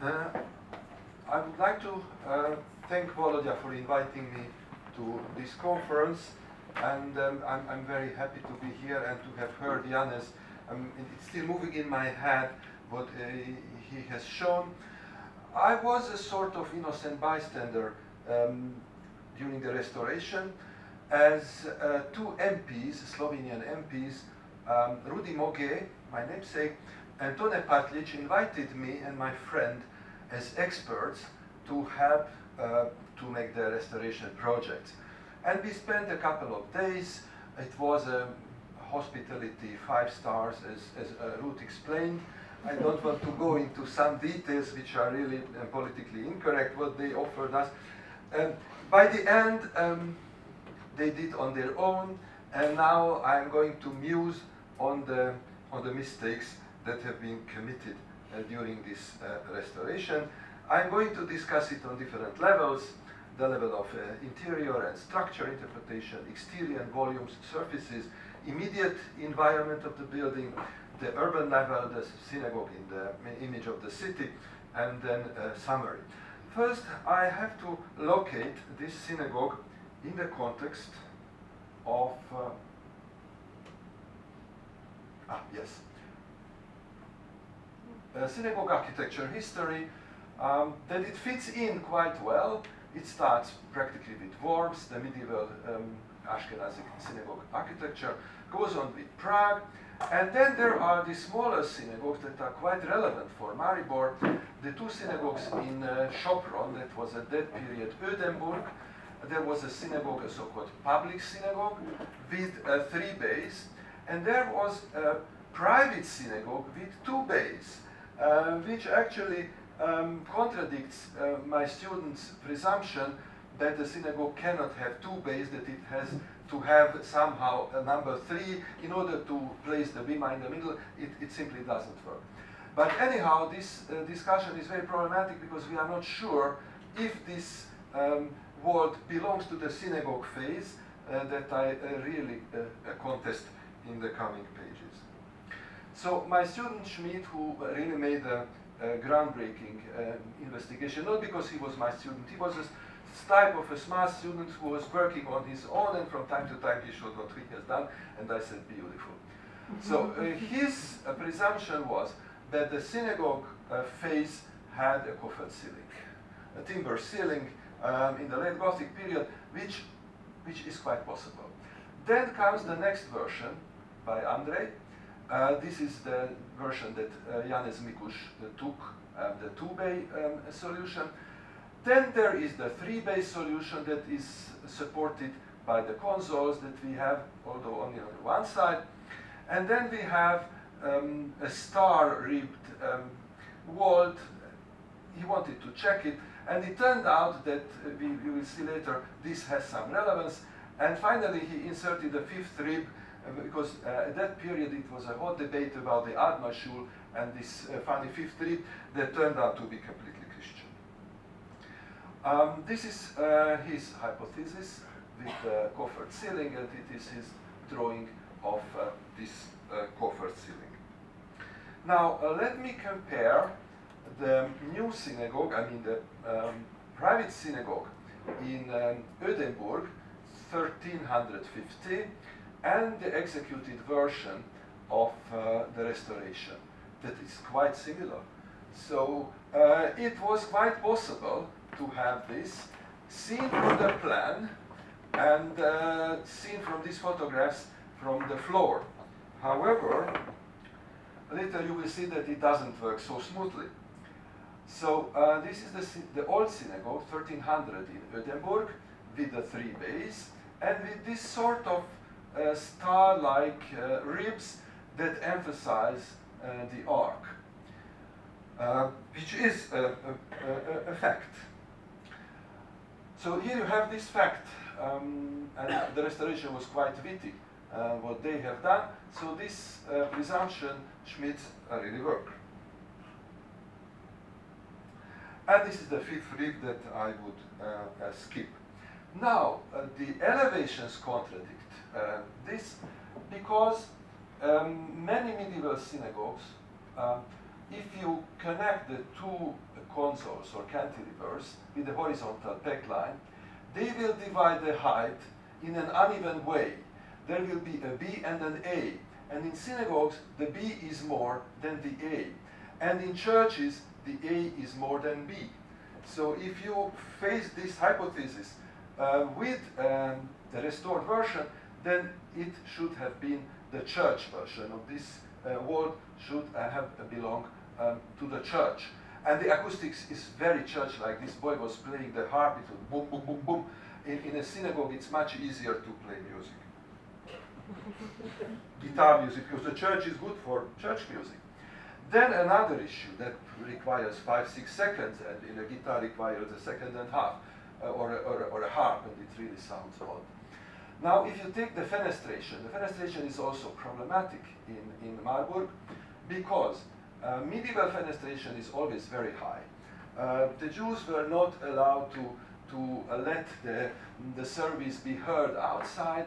Uh, I would like to thank Volodya for inviting me to this conference, and I'm very happy to be here and to have heard Janez. It's still moving in my head what he has shown. I was a sort of innocent bystander during the restoration, as two MPs, Slovenian MPs, Rudi Moge, my namesake, and Tone Patlic invited me and my friend as experts to help to make the restoration project. And we spent a couple of days. It was a hospitality 5 stars, as Ruth explained. I don't want to go into some details which are really politically incorrect, what they offered us. By the end, they did on their own, and now I'm going to muse on the mistakes that have been committed during this restoration. I'm going to discuss it on different levels: the level of interior and structure interpretation, exterior and volumes, surfaces, immediate environment of the building, the urban level, the synagogue in the image of the city, and then summary. First, I have to locate this synagogue in the context of synagogue architecture history, that it fits in quite well. It starts practically with Worms, the medieval Ashkenazi synagogue architecture, goes on with Prague, and then there are the smaller synagogues that are quite relevant for Maribor. The two synagogues in Sopron, that was at that period Ödenburg. There was a synagogue, a so-called public synagogue, with 3 bays, and there was a private synagogue with 2 bays, which actually contradicts my students' presumption that the synagogue cannot have 2 bays, that it has to have somehow a number 3 in order to place the bima in the middle. It simply doesn't work. But anyhow, this discussion is very problematic because we are not sure if this word belongs to the synagogue phase that I really contest in the coming pages. So my student Schmidt, who really made a groundbreaking investigation, not because he was my student, he was a type of a smart student who was working on his own, and from time to time he showed what he has done, and I said, beautiful. So his presumption was that the synagogue phase had a coffered ceiling, a timber ceiling in the late Gothic period, which is quite possible. Then comes the next version by Andrei. This is the version that Janez Mikuš took, the 2-bay solution. Then there is the 3-bay solution that is supported by the consoles that we have, although only on one side. And then we have a star-ribbed vault. He wanted to check it, and it turned out that, we will see later, this has some relevance. And finally, he inserted the 5th rib, because at that period it was a hot debate about the Admashul and this funny 5th rib that turned out to be completely Christian. This is his hypothesis with the coffered ceiling, and it is his drawing of this coffered ceiling. Now, let me compare the new synagogue, I mean the private synagogue in Ödenburg, 1350, and the executed version of the restoration. That is quite similar. So it was quite possible to have this seen from the plan and seen from these photographs from the floor. However, later you will see that it doesn't work so smoothly. So this is the old synagogue, 1300 in Ödenburg, with the 3 bays, and with this sort of star-like ribs that emphasize the arc, which is a fact. So here you have this fact, and the restoration was quite witty, what they have done. So this presumption, Schmidt's really work. And this is the 5th rib that I would skip. Now, the elevations contradict this, because many medieval synagogues if you connect the two consoles or cantilevers with the horizontal peg line, they will divide the height in an uneven way. There will be a B and an A. And in synagogues, the B is more than the A. And in churches, the A is more than B. So if you face this hypothesis with the restored version, then it should have been the church version of this wall should have belonged to the church. And the acoustics is very church-like. This boy was playing the harp, it was boom, boom, boom, boom. In a synagogue, it's much easier to play music. Guitar music, because the church is good for church music. Then another issue that requires 5-6 seconds, and in a guitar requires a second and a half, or a harp, and it really sounds odd. Now, if you take the fenestration is also problematic in Marburg, because medieval fenestration is always very high. The Jews were not allowed to let the service be heard outside.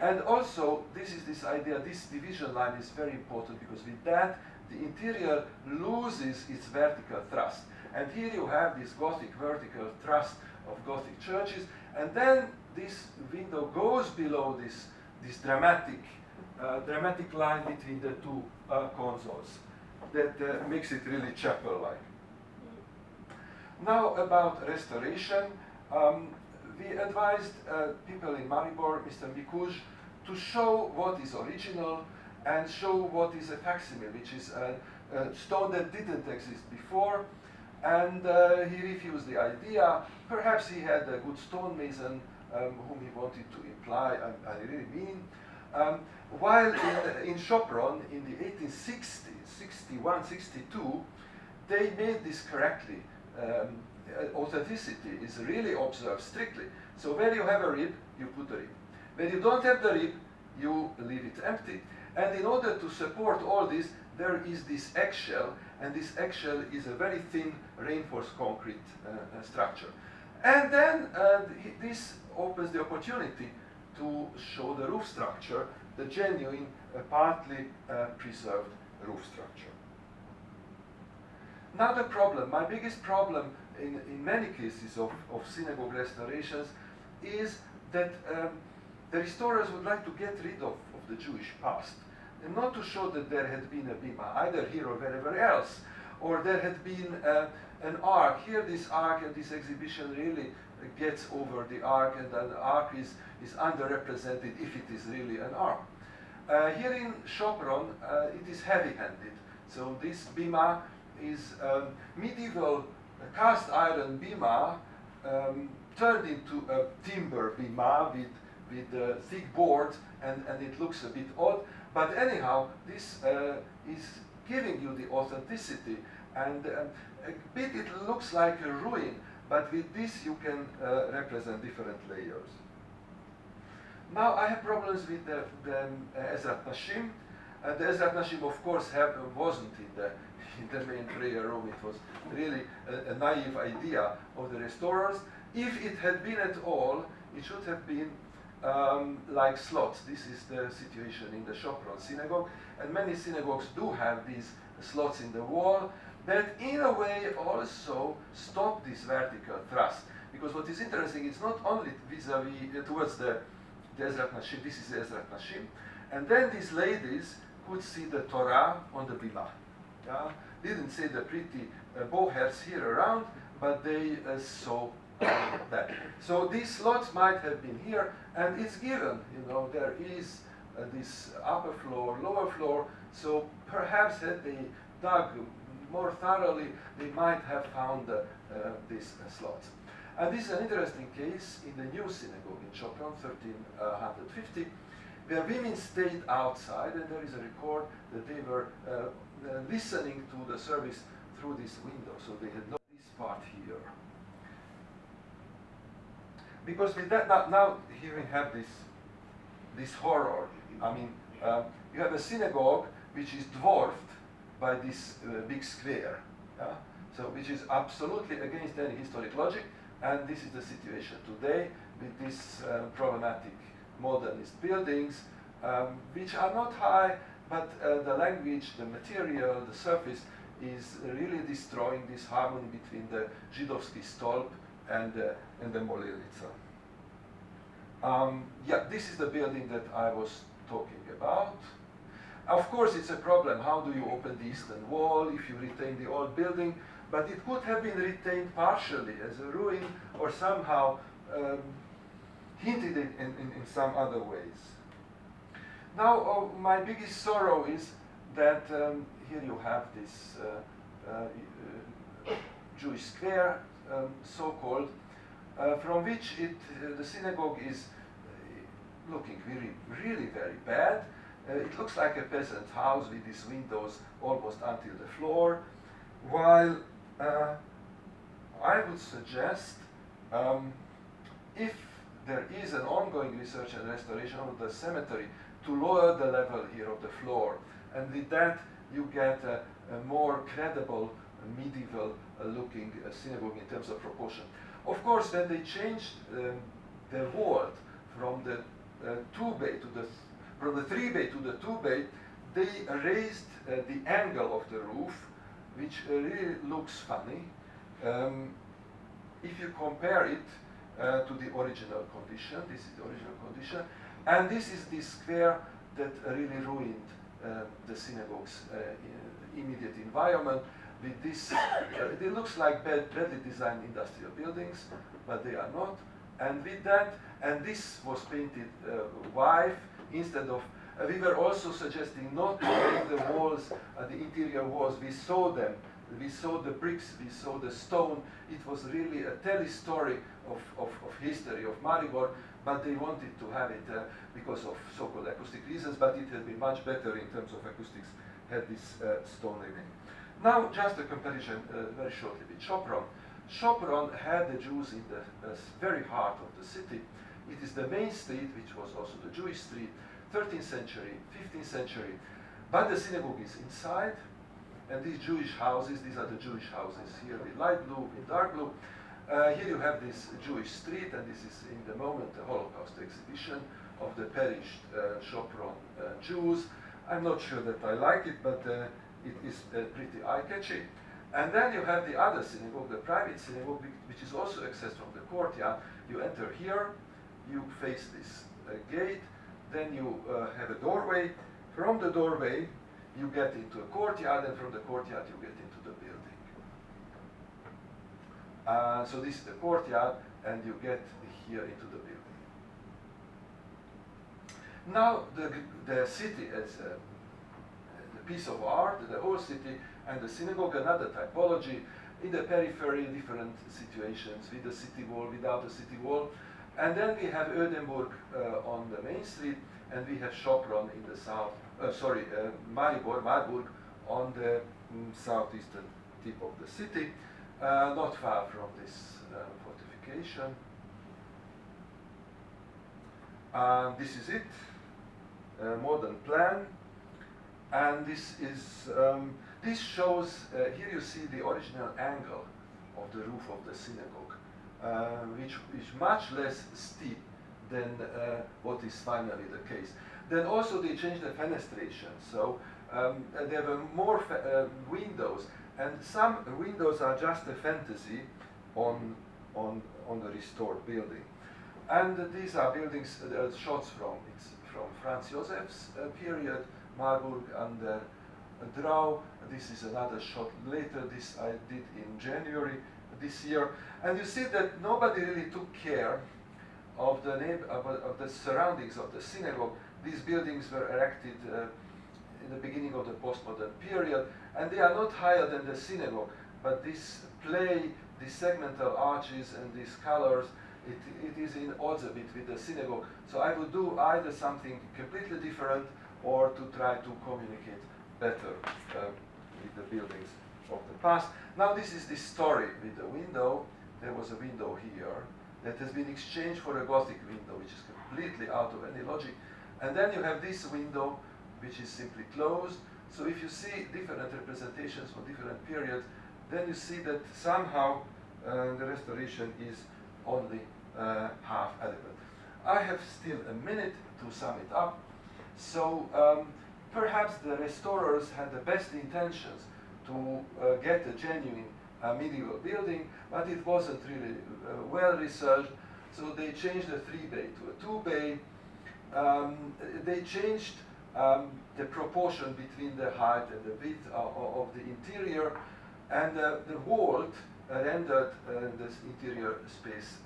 And also, this idea, this division line is very important, because with that, the interior loses its vertical thrust. And here you have this Gothic vertical thrust of Gothic churches, and then this window goes below this dramatic line between the two consoles that makes it really chapel-like. Now about restoration, we advised people in Maribor, Mr. Mikuj, to show what is original and show what is a facsimile, which is a stone that didn't exist before. And he refused the idea. Perhaps he had a good stonemason whom he wanted to imply, I really mean. While in Sopron in the 1860s, 61, 62, they made this correctly. Authenticity is really observed strictly. So where you have a rib, you put a rib. When you don't have the rib, you leave it empty. And in order to support all this, there is this eggshell, and this eggshell is a very thin reinforced concrete structure. And then this opens the opportunity to show the roof structure, the genuine, partly preserved roof structure. Now the problem, my biggest problem in many cases of synagogue restorations is that the restorers would like to get rid of the Jewish past, and not to show that there had been a bima, either here or wherever else, or there had been an ark. Here this ark and this exhibition really gets over the ark, and the ark is underrepresented if it is really an ark. Here in Sopron, it is heavy-handed. So this bima is medieval cast iron bima turned into a timber bima with thick boards, and it looks a bit odd. But anyhow, this is giving you the authenticity, and a bit it looks like a ruin, but with this you can represent different layers. Now I have problems with the Ezrat Nashim. The Ezrat Nashim, of course, wasn't in the main prayer room. It was really a naive idea of the restorers. If it had been at all, it should have been like slots. This is the situation in the Sopron synagogue, and many synagogues do have these slots in the wall that in a way also stop this vertical thrust. Because what is interesting is not only vis-a-vis towards the Ezrat Nashim, this is the Ezrat Nashim, and then these ladies could see the Torah on the bima. Yeah? Didn't see the pretty bow hairs here around, but they saw that. So these slots might have been here, and it's given, there is this upper floor, lower floor, so perhaps had they dug more thoroughly, they might have found these slots. And this is an interesting case in the new synagogue in Sopron, 1350, where women stayed outside, and there is a record that they were listening to the service through this window, so they had no this part here. Because with that, now here we have this horror. I mean, you have a synagogue which is dwarfed by this big square, yeah? So which is absolutely against any historic logic, and this is the situation today with these problematic modernist buildings, which are not high, but the language, the material, the surface is really destroying this harmony between the Židovski stolp and the Molilnica. Yeah, this is the building that I was talking about. Of course, it's a problem. How do you open the eastern wall if you retain the old building? But it could have been retained partially as a ruin or somehow hinted in some other ways. Now, my biggest sorrow is that here you have this Jewish square, so-called, from which the synagogue is looking really very bad. It looks like a peasant house with these windows almost until the floor, while I would suggest, if there is an ongoing research and restoration of the cemetery, to lower the level here of the floor. And with that, you get a more credible medieval looking synagogue in terms of proportion. Of course, when they changed the vault from the from the 3-bay to the 2-bay, they raised the angle of the roof, which really looks funny. If you compare it to the original condition, this is the original condition, and this is the square that really ruined the synagogue's immediate environment. With this, it looks like badly designed industrial buildings, but they are not. And with that, and this was painted white instead of. We were also suggesting not to paint the walls, the interior walls. We saw them. We saw the bricks. We saw the stone. It was really a tele-story of history of Maribor, but they wanted to have it because of so-called acoustic reasons, but it had been much better in terms of acoustics had this stone remained. Now, just a comparison very shortly with Sopron. Sopron had the Jews in the very heart of the city. It is the main street, which was also the Jewish street, 13th century, 15th century, but the synagogue is inside, and these Jewish houses, these are the Jewish houses here with light blue, with dark blue. Here you have this Jewish street, and this is in the moment the Holocaust exhibition of the perished Sopron Jews. I'm not sure that I like it, but it is pretty eye-catchy. And then you have the other synagogue, the private synagogue, which is also accessed from the courtyard. You enter here, you face this gate, then you have a doorway. From the doorway, you get into a courtyard, and from the courtyard, you get into the building. So this is the courtyard, and you get here into the building. Now, the city as a piece of art, the whole city, and the synagogue, another typology. In the periphery, different situations, with the city wall, without the city wall. And then we have Ödenburg on the main street, and we have Sopron in the south, Marburg on the southeastern tip of the city, not far from this fortification. This is it, modern plan. And this is, this shows, here you see the original angle of the roof of the synagogue, which is much less steep than what is finally the case. Then also they changed the fenestration, so there were more windows, and some windows are just a fantasy on the restored building. And these are buildings, shots from Franz Josef's period, Marburg under Drau. This is another shot later. This I did in January this year. And you see that nobody really took care of the surroundings of the synagogue. These buildings were erected in the beginning of the postmodern period, and they are not higher than the synagogue. But this play, these segmental arches and these colors, it is in odds a bit with the synagogue. So I would do either something completely different or to try to communicate better with the buildings of the past. Now this is the story with the window. There was a window here that has been exchanged for a Gothic window, which is completely out of any logic. And then you have this window, which is simply closed. So if you see different representations from different periods, then you see that somehow the restoration is only half adequate. I have still a minute to sum it up. So perhaps the restorers had the best intentions to get a genuine medieval building, but it wasn't really well researched, so they changed the 3-bay to a 2-bay. They changed the proportion between the height and the width of the interior, and the vault rendered this interior space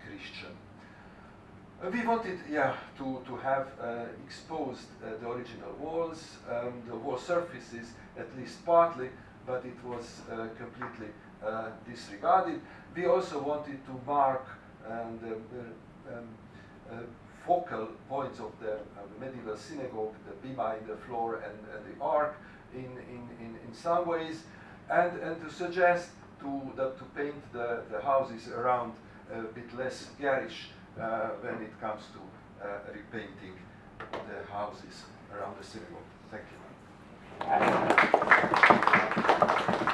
Christian. We wanted, to have exposed the original walls, the wall surfaces, at least partly, but it was completely disregarded. We also wanted to mark the focal points of the medieval synagogue, the bima in the floor and the ark in some ways, and to suggest to paint the houses around a bit less garish when it comes to repainting the houses around the synagogue. Thank you.